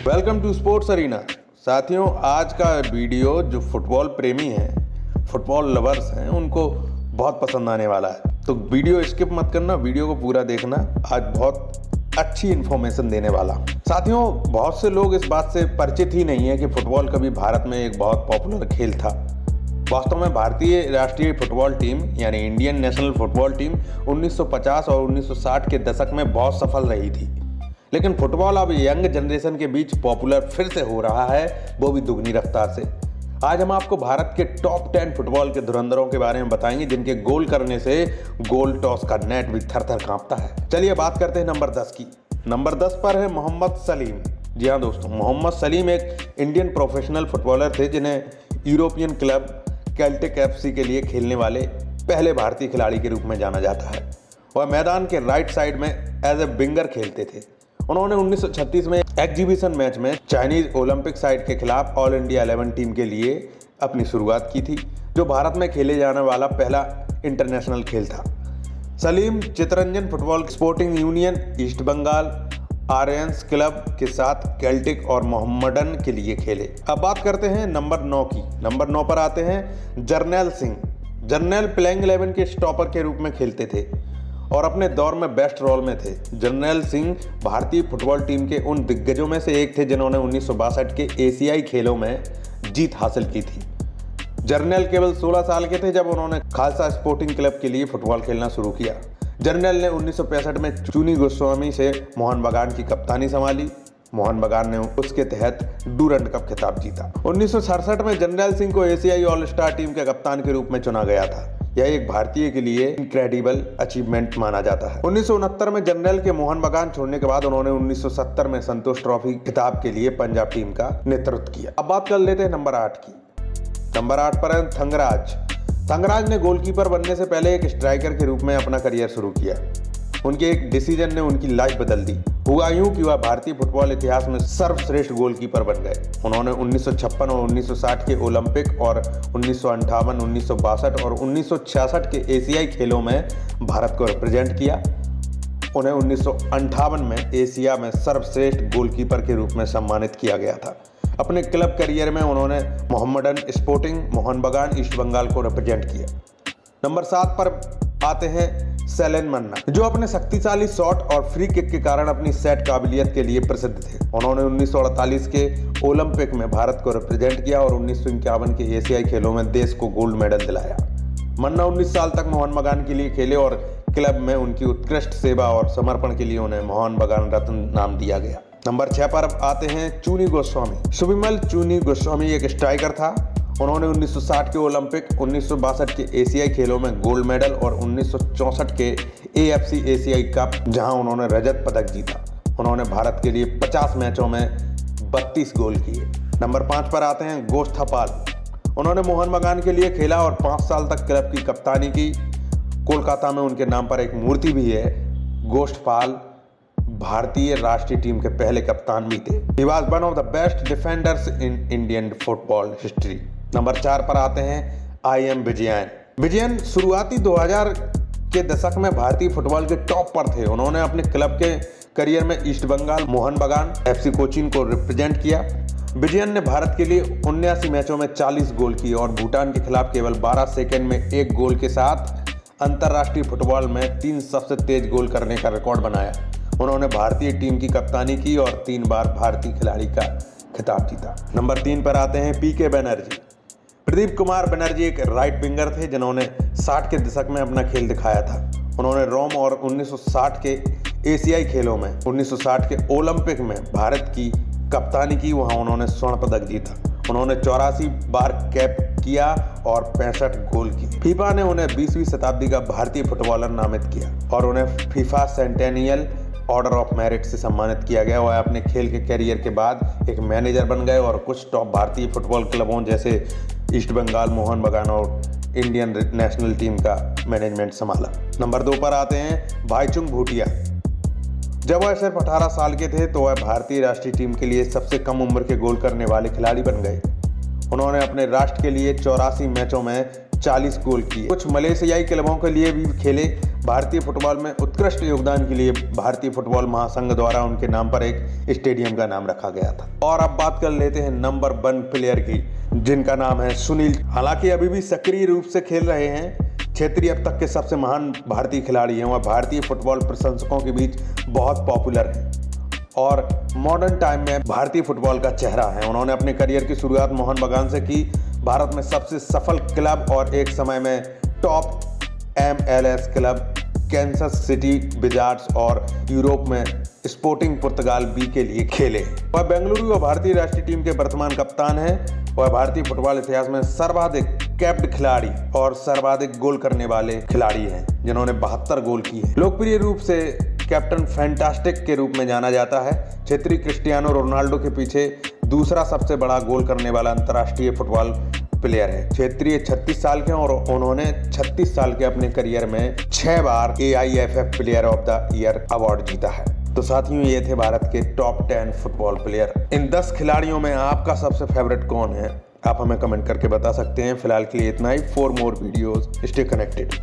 Welcome to sports arena. साथियों, आज का वीडियो जो फुटबॉल प्रेमी हैं, फुटबॉल लवर्स हैं, उनको बहुत पसंद आने वाला है। तो वीडियो स्किप मत करना, वीडियो को पूरा देखना। आज बहुत अच्छी इन्फॉर्मेशन देने वाला। साथियों, बहुत से लोग इस बात से परिचित ही नहीं है कि फुटबॉल कभी भारत में एक बहुत पॉपुलर खेल था। वास्तव में भारतीय राष्ट्रीय फुटबॉल टीम यानी इंडियन नेशनल फुटबॉल टीम 1950 और 1960 के दशक में बहुत सफल रही थी। लेकिन फुटबॉल अब यंग जनरेशन के बीच पॉपुलर फिर से हो रहा है, वो भी दुगनी रफ्तार से। आज हम आपको भारत के टॉप 10 फुटबॉल के धुरंधरों के बारे में बताएंगे, जिनके गोल करने से गोल टॉस का नेट भी थर थर कांपता है। चलिए बात करते हैं नंबर 10 की। नंबर 10 पर है मोहम्मद सलीम। जी हाँ दोस्तों, मोहम्मद सलीम एक इंडियन प्रोफेशनल फुटबॉलर थे, जिन्हें यूरोपियन क्लब केल्टिक एफसी के लिए खेलने वाले पहले भारतीय खिलाड़ी के रूप में जाना जाता है। वह मैदान के राइट साइड में एज ए विंगर खेलते थे। उन्होंने 1936 में एग्जीबिशन मैच में चाइनीज ओलंपिक साइड के खिलाफ ऑल इंडिया 11 टीम के लिए अपनी शुरुआत की थी, जो भारत में खेले जाने वाला पहला इंटरनेशनल खेल था। Salim Chittaranjan football sporting union, East Bengal Aryans club के साथ केल्टिक और मोहम्मडन के लिए खेले। अब बात करते हैं नंबर 9 की। नंबर 9 पर आते हैं जर्नैल सिंह। जर्नैल प्लेइंग 11 के स्टॉपर के रूप में खेलते थे और अपने दौर में बेस्ट रोल में थे। जर्नैल सिंह भारतीय फुटबॉल टीम के उन दिग्गजों में से एक थे जिन्होंने 1962 के एशियाई खेलों में जीत हासिल की थी। जर्नैल केवल 16 साल के थे जब उन्होंने खालसा स्पोर्टिंग क्लब के लिए फुटबॉल खेलना शुरू किया। जर्नैल ने 1965 में चुनी गोस्वामी से मोहन बगान की कप्तानी संभाली। मोहन बगान ने उसके तहत डूरंड कप खिताब जीता। 1967 में जर्नैल सिंह को एशियाई ऑल स्टार टीम के कप्तान के रूप में चुना गया था। यह एक भारतीय के लिए इनक्रेडिबल अचीवमेंट माना जाता है। 1969 में जर्नैल के मोहन बगान छोड़ने के बाद उन्होंने 1970 में संतोष ट्रॉफी खिताब के लिए पंजाब टीम का नेतृत्व किया। अब बात कर लेते हैं नंबर 8 की। नंबर 8 पर है थंगराज। थंगराज ने गोलकीपर बनने से पहले एक स्ट्राइकर के रूप में अपना करियर शुरू किया। उनके एक डिसीजन ने उनकी लाइफ बदल दी। हुआ यूं कि वह भारतीय फुटबॉल इतिहास में सर्वश्रेष्ठ गोलकीपर बन गए। उन्होंने 1956 और 1960 के ओलंपिक और 1958, 1962 और 1966 के एशियाई खेलों में भारत को रिप्रेजेंट किया। उन्हें 1958 में एशिया में सर्वश्रेष्ठ गोलकीपर के रूप में सम्मानित किया गया था। अपने क्लब करियर में उन्होंने मोहम्मडन स्पोर्टिंग, मोहन बगान, ईस्ट बंगाल को रिप्रेजेंट किया। नंबर 7 पर आते हैं सेलन मन्ना, जो अपने शक्तिशाली शॉट और फ्री किक के कारण अपनी सेट काबिलियत के लिए प्रसिद्ध थे। उन्होंने 1948 के ओलंपिक में भारत को रिप्रेजेंट किया और 1951 के एशियाई खेलों में देश को गोल्ड मेडल दिलाया। मन्ना 19 साल तक मोहन बगान के लिए खेले और क्लब में उनकी उत्कृष्ट सेवा और समर्पण के लिए उन्हें मोहन बगान रत्न नाम दिया गया। नंबर 6 पर आते हैं चुनी गोस्वामी। सुबिमल चुनी गोस्वामी एक स्ट्राइकर था। उन्होंने 1960 के ओलंपिक, 1962 के एशियाई खेलों में गोल्ड मेडल और 1964 के एएफसी एशियाई कप, जहां उन्होंने रजत पदक जीता। उन्होंने भारत के लिए 50 मैचों में 32 गोल किए। नंबर 5 पर आते हैं गोष्ठपाल। उन्होंने मोहन बगान के लिए खेला और 5 साल तक क्लब की कप्तानी की। कोलकाता में उनके नाम पर एक मूर्ति भी है। गोष्ठपाल भारतीय राष्ट्रीय टीम के पहले कप्तान भी थे। He was one of the best defenders in Indian football history। Number 4 पर आते हैं IM विजयन। विजयन शुरुआती 2000 के दशक में भारतीय फुटबॉल के टॉप पर थे। उन्होंने अपने क्लब के करियर में ईस्ट बंगाल, मोहन बगान, FC कोचीन को रिप्रेजेंट किया। विजयन ने भारत के लिए 79 मैचों में 40 गोल किए और भूटान के खिलाफ केवल 12 सेकेंड में 1 गोल के साथ अंतर्राष्ट्रीय फुटबॉल में 3 सबसे तेज गोल करने का रिकॉर्ड बनाया। उन्होंने भारतीय टीम की कप्तानी की और 3 बार भारतीय खिलाड़ी का खिताब जीता। नंबर 3 पर आते हैं PK बनर्जी। प्रदीप कुमार बनर्जी एक राइट विंगर थे जिन्होंने 60 के दशक में अपना खेल दिखाया था। उन्होंने रोम और 1960 के एशियाई खेलों में 1960 के ओलंपिक में भारत की कप्तानी की। वहां उन्होंने स्वर्ण पदक जीता। उन्होंने 84 बार कैप किया और 65 गोल किए। फीफा ने उन्हें 20वीं शताब्दी का भारतीय फुटबॉलर नामित किया और उन्हें FIFA centennial order of merit से सम्मानित किया गया। वह अपने खेल के करियर के बाद एक मैनेजर बन गए और कुछ टॉप भारतीय फुटबॉल क्लबों जैसे ईस्ट बंगाल, मोहन बगान और इंडियन नेशनल टीम का मैनेजमेंट संभाला। नंबर 2 पर आते हैं भाईचुंग भूटिया। जब वह सिर्फ 18 साल के थे तो वह भारतीय राष्ट्रीय टीम के लिए सबसे कम उम्र के गोल करने वाले खिलाड़ी बन गए। उन्होंने अपने राष्ट्र के लिए 84 मैचों में 40 गोल किए। कुछ मलेशियाई क्लबों के लिए भी खेले। भारतीय फुटबॉल में उत्कृष्ट योगदान के लिए भारतीय फुटबॉल महासंघ द्वारा उनके नाम पर एक स्टेडियम का नाम रखा गया था। और अब बात कर लेते हैं नंबर 1 प्लेयर की, जिनका नाम है सुनील। हालांकि अभी भी सक्रिय रूप से खेल रहे हैं। क्षेत्रीय अब तक के सबसे महान भारतीय खिलाड़ी हैं। वह भारतीय फुटबॉल प्रशंसकों के बीच बहुत पॉपुलर है और मॉडर्न टाइम में भारतीय फुटबॉल का चेहरा है। उन्होंने अपने करियर की शुरुआत मोहन बगान से की। भारत में सबसे सफल क्लब और एक समय में top MLS club Kansas city Wizards और यूरोप में स्पोर्टिंग पुर्तगाल बी के लिए खेले। वह बेंगलुरु और भारतीय राष्ट्रीय टीम के वर्तमान कप्तान हैं। वह भारतीय फुटबॉल इतिहास में सर्वाधिक कैप्ड खिलाड़ी और सर्वाधिक गोल करने वाले खिलाड़ी हैं, जिन्होंने 72 गोल किए हैं। लोकप्रिय रूप से कैप्टन फैंटास्टिक के रूप में जाना जाता है। क्षेत्रीय क्रिस्टियानो रोनाल्डो के पीछे दूसरा सबसे बड़ा गोल करने वाला अंतर्राष्ट्रीय फुटबॉल प्लेयर है। क्षेत्रीय 36 साल के और उन्होंने 36 साल के अपने करियर में 6 बार AIFF player of the year award जीता है। तो साथियों, ये थे भारत के टॉप 10 फुटबॉल प्लेयर। इन 10 खिलाड़ियों में आपका सबसे फेवरेट कौन है? आप हमें कमेंट करके बता सकते हैं। फिलहाल के लिए इतना ही। For more videos stay connected.